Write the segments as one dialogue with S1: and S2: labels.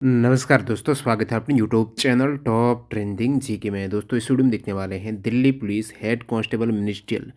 S1: नमस्कार दोस्तों, स्वागत है अपने YouTube channel top trending GK में। दोस्तों इस वीडियो में देखने वाले हैं Delhi police head constable ministerial,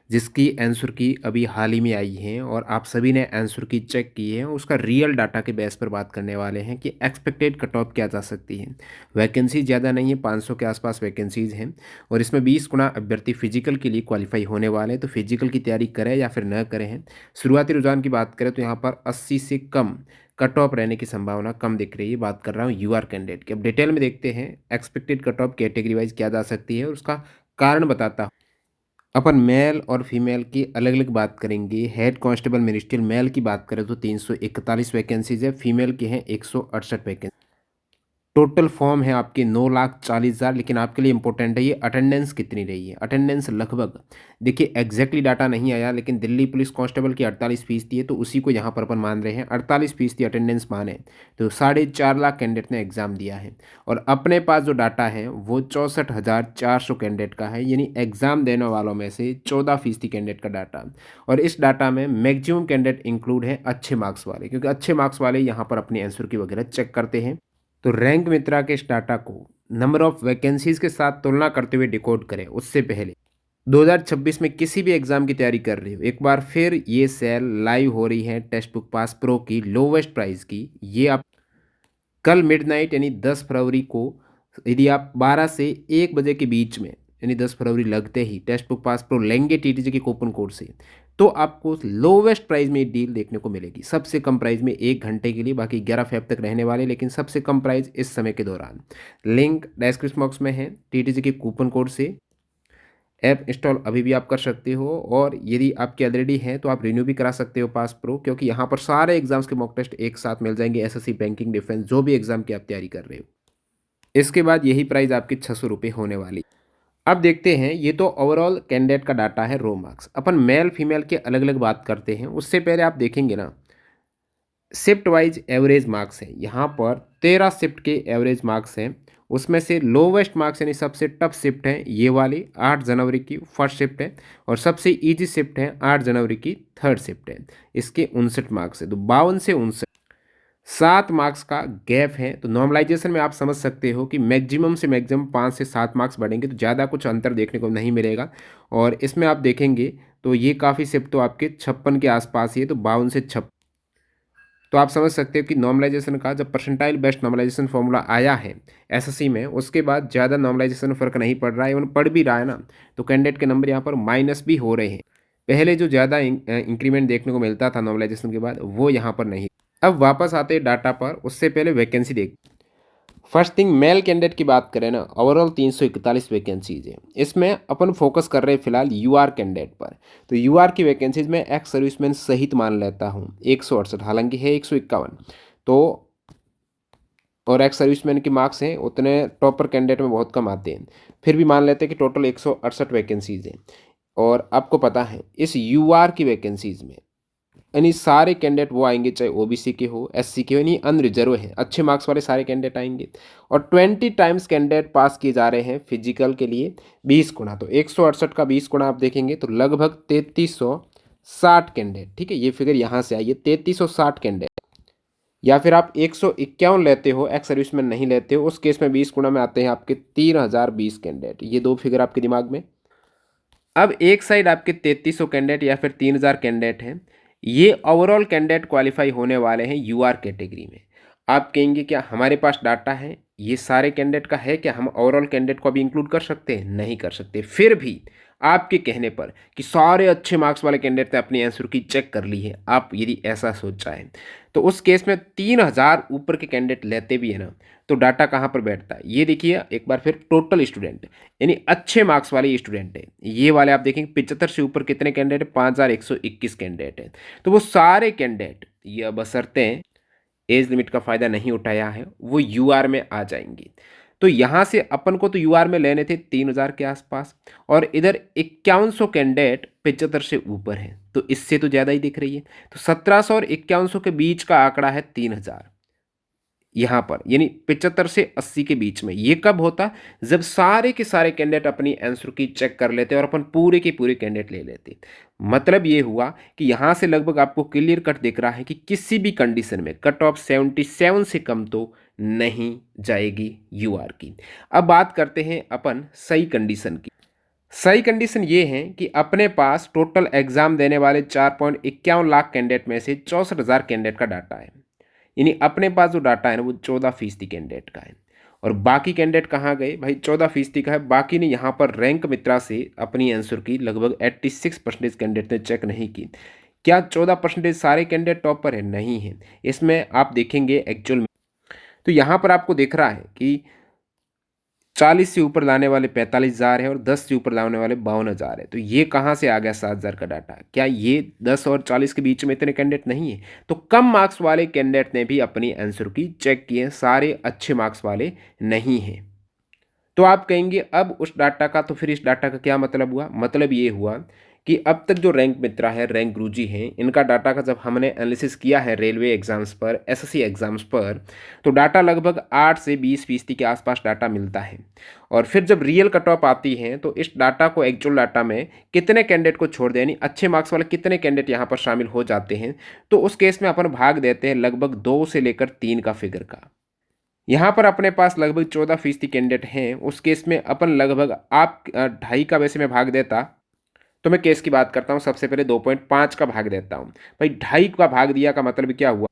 S1: जिसकी आंसर की अभी हाल ही में आई है और आप सभी ने आंसर की चेक की है। उसका रियल डाटा के बेस पर बात करने वाले हैं कि एक्सपेक्टेड कट ऑफ क्या जा सकती है। वैकेंसी ज़्यादा नहीं है, 500 के आसपास वैकेंसीज हैं और इसमें 20 गुना अभ्यर्थी फिजिकल के लिए क्वालिफाई होने वाले हैं। तो फिजिकल की तैयारी करें या फिर न करें हैं। शुरुआती रुझान की बात करें तो यहाँ पर 80 से कम कट ऑफ रहने की संभावना कम दिख रही है। बात कर रहा हूँ यूआर कैंडिडेट की। अब डिटेल में देखते हैं expected cut off category wise क्या जा सकती है और उसका कारण बताता हूँ। अपन मेल और फीमेल की अलग अलग बात करेंगे। हेड कांस्टेबल मिनिस्ट्रियल मेल की बात करें तो 341 वैकेंसीज है, फीमेल की हैं 168 वैकेंसी। टोटल फॉर्म है आपके 9,40,000। लेकिन आपके लिए इंपॉर्टेंट है ये अटेंडेंस कितनी रही है। अटेंडेंस लगभग देखिए एग्जैक्टली डाटा नहीं आया, लेकिन दिल्ली पुलिस कांस्टेबल की 48% है, तो उसी को यहाँ पर अपन मान रहे हैं। 48% अटेंडेंस माने तो 4.5 लाख कैंडिडेट ने एग्जाम दिया है और अपने पास जो डाटा है वो 64,400 कैंडिडेट का है, यानी एग्जाम देने वालों में से 14% कैंडिडेट का डाटा। और इस डाटा में मैक्सिमम कैंडिडेट इंक्लूड है अच्छे मार्क्स वाले, क्योंकि अच्छे मार्क्स वाले यहाँ पर अपनी आंसर की वगैरह चेक करते हैं। तो रैंक मित्रा के इस डाटा को नंबर ऑफ वैकेंसीज के साथ तुलना करते हुए डिकोड करें उससे पहले 2026 में किसी भी एग्जाम की तैयारी कर रहे हो, एक बार फिर ये सेल लाइव हो रही है टेक्स्ट बुक पास प्रो की लोवेस्ट प्राइस की। ये आप कल मिडनाइट यानी 10 फरवरी को, यदि आप 12 से 1 बजे के बीच में यानी 10 फरवरी लगते ही टेक्स्ट बुक पास प्रो लेंगे टीटीजी के कूपन कोड से, तो आपको लोवेस्ट प्राइस में ये डील देखने को मिलेगी। सबसे कम प्राइस में 1 घंटे के लिए, बाकी 11 फेब तक रहने वाले, लेकिन सबसे कम प्राइस इस समय के दौरान। लिंक डिस्क्रिप्शन बॉक्स में है। टीटीजी के कूपन कोड से ऐप इंस्टॉल अभी भी आप कर सकते हो और यदि आपकी ऑलरेडी है तो आप रिन्यू भी करा सकते हो पास प्रो, क्योंकि यहाँ पर सारे एग्जाम्स के मॉक टेस्ट एक साथ मिल जाएंगे। एसएससी, बैंकिंग, डिफेंस, जो भी एग्जाम की आप तैयारी कर रहे हो। इसके बाद यही प्राइस आपकी 600 रुपये होने वाली। अब देखते हैं, ये तो ओवरऑल कैंडिडेट का डाटा है रो मार्क्स। अपन मेल फीमेल के अलग अलग बात करते हैं। उससे पहले आप देखेंगे ना, शिफ्ट वाइज एवरेज मार्क्स हैं। यहाँ पर 13 शिफ्ट के एवरेज मार्क्स हैं। उसमें से लोवेस्ट मार्क्स यानी सबसे टफ शिफ्ट है ये वाली 8 जनवरी की फर्स्ट शिफ्ट है, और सबसे इजी शिफ्ट है 8 जनवरी की थर्ड शिफ्ट है। इसके 59 मार्क्स है, तो 52 से 59 7 मार्क्स का गैप है। तो नॉर्मलाइजेशन में आप समझ सकते हो कि मैक्सिमम से मैक्सिमम 5 से 7 मार्क्स बढ़ेंगे, तो ज़्यादा कुछ अंतर देखने को नहीं मिलेगा। और इसमें आप देखेंगे तो ये काफ़ी शिफ्ट तो आपके 56 के आसपास ही है, तो 52 से 56। तो आप समझ सकते हो कि नॉर्मलाइजेशन का जब परसेंटाइल बेस्ड नॉर्मलाइजेशन फॉर्मूला आया है एसएससी में, उसके बाद ज़्यादा नॉर्मलाइजेशन फर्क नहीं पड़ रहा है। इवन पड़ भी रहा है ना, तो कैंडिडेट के नंबर यहाँ पर माइनस भी हो रहे हैं। पहले जो ज़्यादा इंक्रीमेंट देखने को मिलता था नॉर्मलाइजेशन के बाद, वो यहाँ पर नहीं। अब वापस आते हैं डाटा पर, उससे पहले वैकेंसी देख। फर्स्ट थिंग, मेल कैंडिडेट की बात करें ना, ओवरऑल 341 वैकेंसीज है। इसमें अपन फोकस कर रहे हैं फिलहाल यूआर कैंडिडेट पर। तो यूआर की वैकेंसीज में एक्स सर्विसमैन सहित मान लेता हूँ 168, हालांकि है 151। तो और एक्स सर्विसमैन के मार्क्स हैं उतने टॉपर कैंडिडेट में बहुत कम आते हैं, फिर भी मान लेते हैं कि टोटल 168 वैकेंसीज हैं। और आपको पता है इस यूआर की वैकेंसीज में यानी सारे कैंडिडेट वो आएंगे, चाहे ओबीसी के हो, एससी के हो, यानी अनरिजर्व है, अच्छे मार्क्स वाले सारे कैंडिडेट आएंगे। और 20 टाइम्स कैंडिडेट पास किए जा रहे हैं फिजिकल के लिए 20 गुना। तो 168 का 20 गुना आप देखेंगे तो लगभग 3360 कैंडिडेट। ठीक है, ये फिगर यहाँ से आई है 3360 कैंडिडेट। या फिर आप 151 लेते हो, एक्स सर्विसमैन नहीं लेते हो, उस केस में 20 गुना में आते हैं आपके 3020 कैंडिडेट। ये दो फिगर आपके दिमाग में। अब एक साइड आपके 3300 कैंडिडेट या फिर 3000 कैंडिडेट हैं। ये ओवरऑल कैंडिडेट क्वालिफाई होने वाले हैं यूआर कैटेगरी में। आप कहेंगे क्या हमारे पास डाटा है ये सारे कैंडिडेट का है, क्या हम ओवरऑल कैंडिडेट को भी इंक्लूड कर सकते हैं? नहीं कर सकते। फिर भी आपके कहने पर कि सारे अच्छे मार्क्स वाले कैंडिडेट ने अपनी आंसर की चेक कर ली है, आप यदि ऐसा सोच चाहें तो उस केस में 3000 ऊपर के कैंडिडेट लेते भी है ना, तो डाटा कहाँ पर बैठता है ये देखिए एक बार फिर। टोटल स्टूडेंट यानी अच्छे मार्क्स वाले स्टूडेंट है ये वाले, आप देखेंगे 75 से ऊपर कितने कैंडिडेट है? 5121 कैंडिडेट है। तो वो सारे कैंडिडेट ये बशर्ते एज लिमिट का फ़ायदा नहीं उठाया है वो यूआर में आ जाएंगे। तो यहाँ से अपन को तो यूआर में लेने थे 3000 के आसपास, और इधर 5100 कैंडिडेट 75 से ऊपर है, तो इससे तो ज़्यादा ही दिख रही है। तो 1700 और 5100 के बीच का आंकड़ा है 3000। यहाँ पर यानी 75 से 80 के बीच में। ये कब होता? जब सारे के सारे कैंडिडेट अपनी आंसर की चेक कर लेते और अपन पूरे के पूरे कैंडिडेट ले लेते। मतलब ये हुआ कि यहाँ से लगभग आपको क्लियर कट दिख रहा है कि किसी भी कंडीशन में कट ऑफ 77 से कम तो नहीं जाएगी यूआर की। अब बात करते हैं अपन सही कंडीशन की। सही कंडीशन ये है कि अपने पास टोटल एग्जाम देने वाले 4.51 लाख कैंडिडेट में से 64,000 कैंडिडेट का डाटा है। यानी अपने पास जो डाटा है ना वो 14% कैंडिडेट का है। और बाकी कैंडिडेट कहाँ गए भाई? 14% का है, बाकी ने यहाँ पर रैंक मित्रा से अपनी आंसर की लगभग 86% कैंडिडेट ने चेक नहीं की। क्या 14% सारे कैंडिडेट टॉप पर है? नहीं है। इसमें आप देखेंगे एक्चुअल में तो यहाँ पर आपको दिख रहा है कि 40 से ऊपर लाने वाले 45,000 है और 10 से ऊपर लाने वाले 52,000 है। तो ये कहाँ से आ गया 7,000 का डाटा? क्या ये 10 और 40 के बीच में इतने कैंडिडेट नहीं है? तो कम मार्क्स वाले कैंडिडेट ने भी अपनी आंसर की चेक किए, सारे अच्छे मार्क्स वाले नहीं हैं। तो आप कहेंगे अब उस डाटा का, तो फिर इस डाटा का क्या मतलब हुआ? मतलब ये हुआ कि अब तक जो रैंक मित्रा है, रैंक गुरुजी हैं, इनका डाटा का जब हमने एनालिसिस किया है रेलवे एग्जाम्स पर, एसएससी एग्जाम्स पर, तो डाटा लगभग 8 से 20% के आसपास डाटा मिलता है। और फिर जब रियल कट ऑफ आती है तो इस डाटा को एक्चुअल डाटा में कितने कैंडिडेट को छोड़ दें, यानी अच्छे मार्क्स वाले कितने कैंडिडेट यहाँ पर शामिल हो जाते हैं, तो उस केस में अपन भाग देते हैं लगभग 2 से लेकर 3 का फिगर का। यहाँ पर अपने पास लगभग 14% कैंडिडेट हैं, उस केस में अपन लगभग आप 2.5 का वैसे में भाग देता, तो मैं केस की बात करता हूँ। सबसे पहले 2.5 का भाग देता हूँ भाई। 2.5 का भाग दिया का मतलब क्या हुआ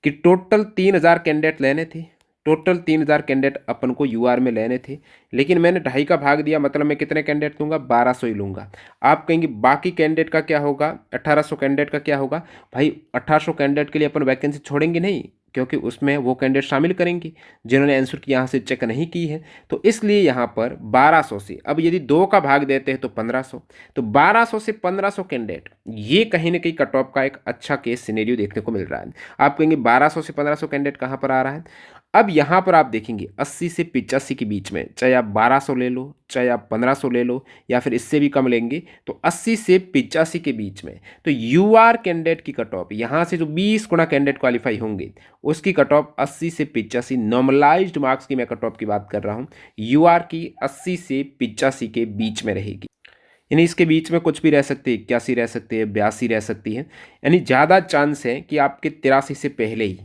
S1: कि टोटल 3,000 कैंडिडेट लेने थे, टोटल 3,000 कैंडिडेट अपन को यूआर में लेने थे, लेकिन मैंने 2.5 का भाग दिया, मतलब मैं कितने कैंडिडेट लूँगा? 1200 ही लूँगा। आप कहेंगे बाकी कैंडिडेट का क्या होगा? 1800 कैंडिडेट का क्या होगा? भाई 1800 कैंडिडेट के लिए अपन वैकेंसी छोड़ेंगे नहीं, क्योंकि उसमें वो कैंडिडेट शामिल करेंगे जिन्होंने आंसर की यहाँ से चेक नहीं की है। तो इसलिए यहाँ पर 1200 से, अब यदि 2 का भाग देते हैं तो 1500, तो 1200 से 1500 कैंडिडेट, ये कहीं ना कहीं कट ऑफ का एक अच्छा केस सिनेरियो देखने को मिल रहा है। आप कहेंगे 1200 से 1500 कैंडिडेट कहाँ पर आ रहा है? अब यहाँ पर आप देखेंगे 80 से 85 के बीच में, चाहे आप 1200 ले लो, चाहे आप 1500 ले लो, या फिर इससे भी कम लेंगे, तो 80 से 85 के बीच में तो यूआर कैंडिडेट की कट ऑफ, यहाँ से जो 20 गुना कैंडिडेट क्वालिफाई होंगे उसकी कट ऑफ 80 से 85, नॉर्मलाइज्ड मार्क्स की मैं कट ऑफ की बात कर रहा हूँ, यूआर की 80 से 85 के बीच में रहेगी। यानी इसके बीच में कुछ भी रह सकती है, 81 रह सकती है, 82 रह सकती है, यानी ज़्यादा चांस है कि आपके 83 से पहले ही,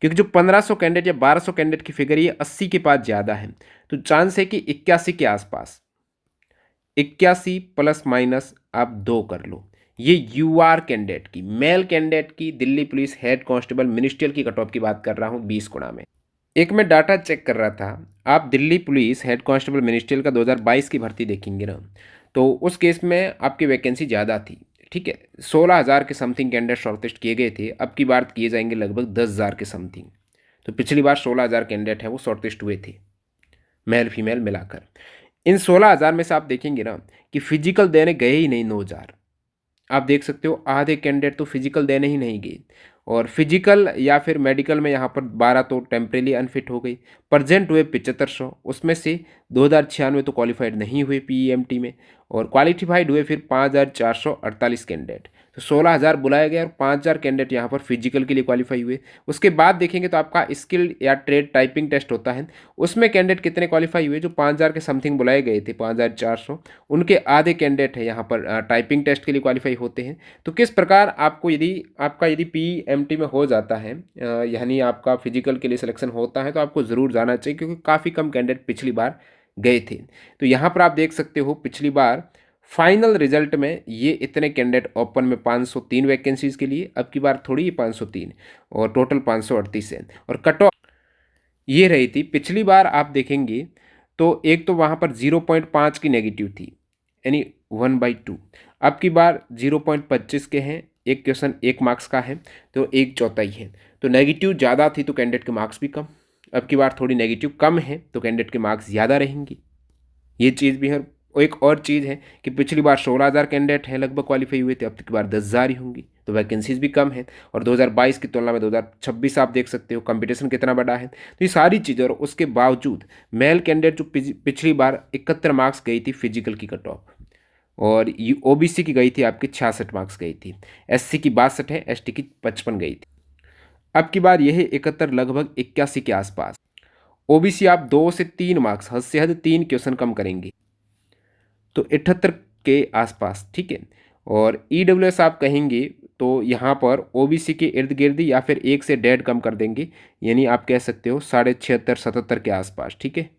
S1: क्योंकि जो 1500 कैंडिडेट या 1200 कैंडिडेट की फिगर ये 80 के पास ज़्यादा है, तो चांस है कि 81 के आसपास, 81 प्लस माइनस आप 2 कर लो। ये यूआर कैंडिडेट की, मेल कैंडिडेट की, Delhi police head constable ministerial की कट ऑफ की बात कर रहा हूँ 20 गुना में। एक मैं डाटा चेक कर रहा था, आप Delhi police head constable ministerial का 2022 की भर्ती देखेंगे ना, तो उस केस में आपकी वैकेंसी ज़्यादा थी, ठीक है। 16,000 के समथिंग कैंडिडेट शॉर्टलिस्ट किए गए थे, अब की बार किए जाएंगे लगभग 10,000 के समथिंग। तो पिछली बार 16,000 कैंडिडेट हैं वो शॉर्टलिस्ट हुए थे, मेल फीमेल मिलाकर। इन 16,000 में से आप देखेंगे ना कि फिजिकल देने गए ही नहीं 9,000। आप देख सकते हो आधे कैंडिडेट तो फिजिकल देने ही नहीं गए, और फिजिकल या फिर मेडिकल में यहाँ पर 12 तो टेम्परेली अनफिट हो गई। प्रेजेंट हुए 7500, उसमें से 2,096 तो क्वालिफाइड नहीं हुए पीईएमटी में, और क्वालिफाइड हुए फिर 5,448 कैंडिडेट। तो 16,000 बुलाया गया और 5,000 कैंडिडेट यहाँ पर फिजिकल के लिए क्वालिफाई हुए। उसके बाद देखेंगे तो आपका स्किल या ट्रेड टाइपिंग टेस्ट होता है, उसमें कैंडिडेट कितने क्वालिफाई हुए? जो 5,000 के समथिंग बुलाए गए थे, 5,400, उनके आधे कैंडिडेट है यहाँ पर टाइपिंग टेस्ट के लिए क्वालिफाई होते हैं। तो किस प्रकार आपको यदि पीएमटी में हो जाता है, यानी आपका फिजिकल के लिए सिलेक्शन होता है, तो आपको ज़रूर जाना चाहिए, क्योंकि काफ़ी कम कैंडिडेट पिछली बार गए थे। तो यहाँ पर आप देख सकते हो पिछली बार फाइनल रिजल्ट में ये इतने कैंडिडेट ओपन में 503 वैकेंसीज़ के लिए, अब की बार थोड़ी 503, और टोटल 538 है। और कट ऑफ ये रही थी पिछली बार, आप देखेंगे तो एक तो वहाँ पर 0.5 की नेगेटिव थी, यानी 1/2। अब की बार 0.25 के हैं, एक क्वेश्चन 1 मार्क्स का है, तो 1/4 है। तो नेगेटिव ज़्यादा थी तो कैंडिडेट के मार्क्स भी कम। अब की बार थोड़ी नेगेटिव कम है तो कैंडिडेट के मार्क्स ज़्यादा रहेंगी, ये चीज़ भी है। और एक और चीज़ है कि पिछली बार 16,000 कैंडिडेट हैं लगभग क्वालिफाई हुए थे, अब की बार 10,000 ही होंगी, तो वैकेंसीज भी कम है। और 2022 की तुलना में 2026 आप देख सकते हो कंपटीशन कितना बड़ा है। तो ये सारी चीज़ें, और उसके बावजूद मेल कैंडिडेट जो पिछली बार 71 मार्क्स गई थी फिजिकल की कट ऑफ, और ओबीसी की गई थी आपकी 66 मार्क्स गई थी, एससी की 62 है, एसटी की 55 गई थी। अब की बार यह है 71 लगभग 81 के आसपास। ओबीसी आप 2 से 3 मार्क्स, हद से हद 3 क्वेश्चन कम करेंगे तो 78 के आसपास, ठीक है। और ईडब्ल्यूएस आप कहेंगे तो यहाँ पर ओबीसी के इर्द गिर्द या फिर 1 से 1.5 कम कर देंगे, यानी आप कह सकते हो 76 77 के आसपास, ठीक है।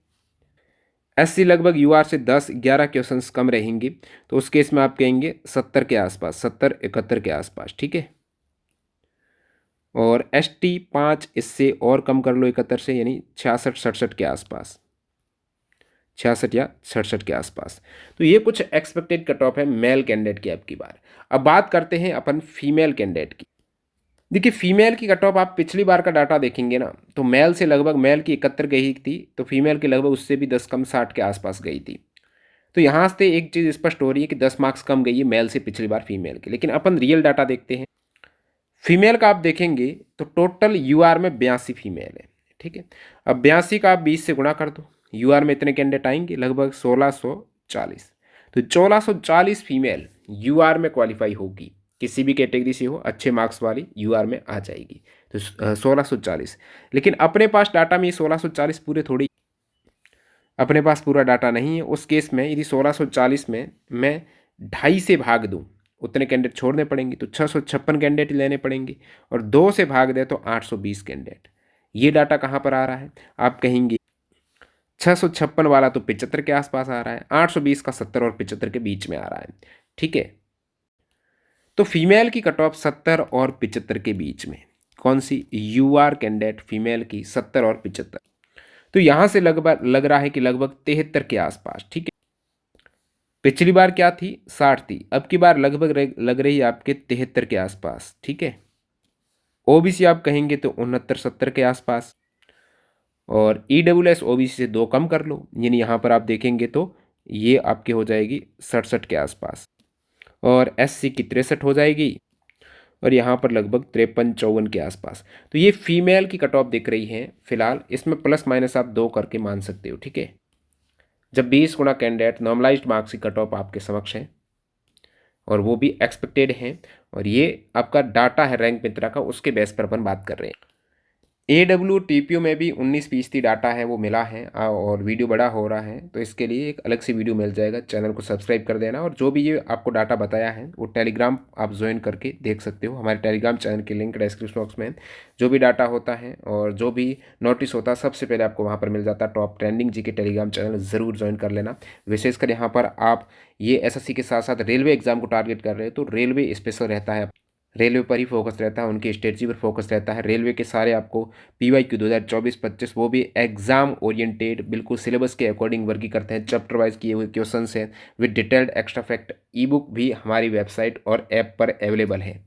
S1: एससी लगभग यूआर से 10-11 क्वेश्चंस कम रहेंगे, तो उस केस में आप कहेंगे 70 के आसपास, 70-71 के आसपास, ठीक है। और एसटी 5 इससे और कम कर लो 71 से, यानी 66-67 के आसपास, 66 या 67 के आसपास। तो ये कुछ एक्सपेक्टेड कट ऑफ है मेल कैंडिडेट की अब की बार। अब बात करते हैं अपन फीमेल कैंडिडेट की। देखिए फीमेल की कट ऑफ आप पिछली बार का डाटा देखेंगे ना, तो मेल से लगभग, मेल की 71 गई थी तो फीमेल की लगभग उससे भी 10 कम 60 के आसपास गई थी। तो यहाँ से एक चीज़ स्पष्ट हो रही है कि 10 मार्क्स कम गई है मेल से पिछली बार फीमेल की। लेकिन अपन रियल डाटा देखते हैं। फीमेल का आप देखेंगे तो टोटल यूआर में 82 फीमेल है, ठीक है। अब 82 का आप 20 से गुणा कर दो, यूआर में इतने कैंडिडेट आएंगे लगभग 1640। तो 1640 फीमेल यूआर में क्वालिफाई होगी, किसी भी कैटेगरी से हो, अच्छे मार्क्स वाली यूआर में आ जाएगी। तो 1640। लेकिन अपने पास डाटा में ये 1640 पूरे थोड़ी, अपने पास पूरा डाटा नहीं है। उस केस में यदि 1640 में मैं 2.5 से भाग दूं, उतने कैंडिडेट छोड़ने पड़ेंगे, तो 656 कैंडिडेट लेने पड़ेंगे। और 2 से भाग दें तो 820 कैंडिडेट। ये डाटा कहाँ पर आ रहा है, आप कहेंगे 656 वाला तो 75 के आसपास आ रहा है, 820 का 70 और 75 के बीच में आ रहा है, ठीक है। तो फीमेल की कट ऑफ 70 और 75 के बीच में, कौन सी, यूआर कैंडिडेट फीमेल की 70 और 75। तो यहां से लगभग लग रहा है कि लगभग 73 के आसपास, ठीक है। पिछली बार क्या थी, 60 थी, अब की बार लगभग लग रही है आपके 73 के आसपास, ठीक है। ओबीसी आप कहेंगे तो 69-70 के आसपास। और ईडब्ल्यूएस ओबीसी से 2 कम कर लो, यानी यहाँ पर आप देखेंगे तो ये आपके हो जाएगी 67 के आसपास। और एससी की 63 हो जाएगी। और यहाँ पर लगभग 53-54 के आसपास। तो ये फीमेल की कट ऑफ दिख रही है फिलहाल। इसमें प्लस माइनस आप 2 करके मान सकते हो, ठीक है। जब 20 गुना कैंडिडेट नॉर्मलाइज्ड मार्क्स की कट ऑफ आपके समक्ष है और वो भी एक्सपेक्टेड है, और ये आपका डाटा है रैंक मित्रा का, उसके बेस पर अपन बात कर रहे हैं। AWTPO में भी 19% डाटा है वो मिला है, और वीडियो बड़ा हो रहा है, तो इसके लिए एक अलग से वीडियो मिल जाएगा। चैनल को सब्सक्राइब कर देना। और जो भी ये आपको डाटा बताया है वो टेलीग्राम आप ज्वाइन करके देख सकते हो। हमारे टेलीग्राम चैनल की लिंक डिस्क्रिप्शन बॉक्स में है। जो भी डाटा होता है और जो भी नोटिस होता है सबसे पहले आपको वहाँ पर मिल जाता है। टॉप ट्रेंडिंग जी के टेलीग्राम चैनल ज़रूर ज्वाइन कर लेना। विशेषकर यहाँ पर आप ये SSC के साथ साथ रेलवे एग्जाम को टारगेट कर रहे हो तो रेलवे स्पेशल रहता है, रेलवे पर ही फोकस रहता है, उनकी स्ट्रेटजी पर फोकस रहता है। रेलवे के सारे आपको PYQ 2024-25 वो भी एग्जाम ओरिएंटेड बिल्कुल सिलेबस के अकॉर्डिंग वर्क करते हैं। चैप्टर वाइज किए हुए क्वेश्चन हैं with detailed extra fact. E book भी हमारी वेबसाइट और ऐप पर अवेलेबल है।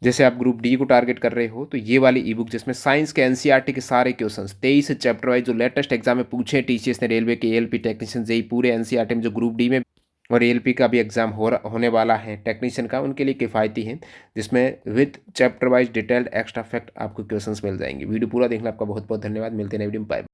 S1: जैसे आप ग्रुप डी को टारगेट कर रहे हो तो ये वाली ई बुक जिसमें साइंस के NCERT के सारे क्वेश्चंस 23 चैप्टर वाइज जो लेटेस्ट एग्जाम में पूछे TCS ने, रेलवे के ALP टेक्नीशियन जेई पूरे NCERT में जो ग्रुप डी में और ALP का भी एग्जाम होने वाला है टेक्नीशियन का, उनके लिए किफ़ायती है, जिसमें with chapter wise detailed extra fact आपको क्वेश्चंस मिल जाएंगे। वीडियो पूरा देखना आपका बहुत बहुत धन्यवाद। मिलते हैं वीडियो में, बाय।